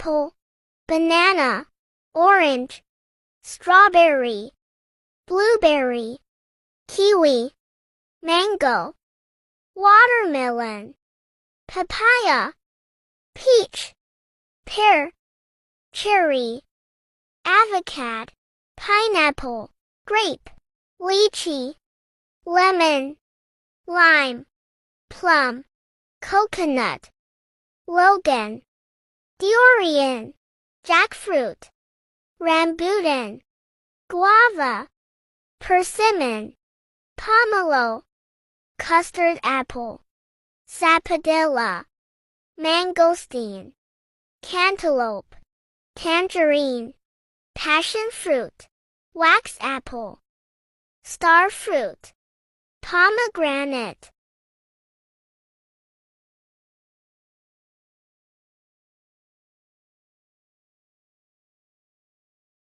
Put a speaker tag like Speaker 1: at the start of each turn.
Speaker 1: apple, banana, orange, strawberry, blueberry, kiwi, mango, watermelon, papaya, peach, pear, cherry, avocado, pineapple, grape, lychee, lemon, lime, plum, coconut, logan, durian, jackfruit, rambutan, guava, persimmon, pomelo, custard apple, sapodilla, mangosteen, cantaloupe, tangerine, passion fruit, wax apple, star fruit, pomegranate,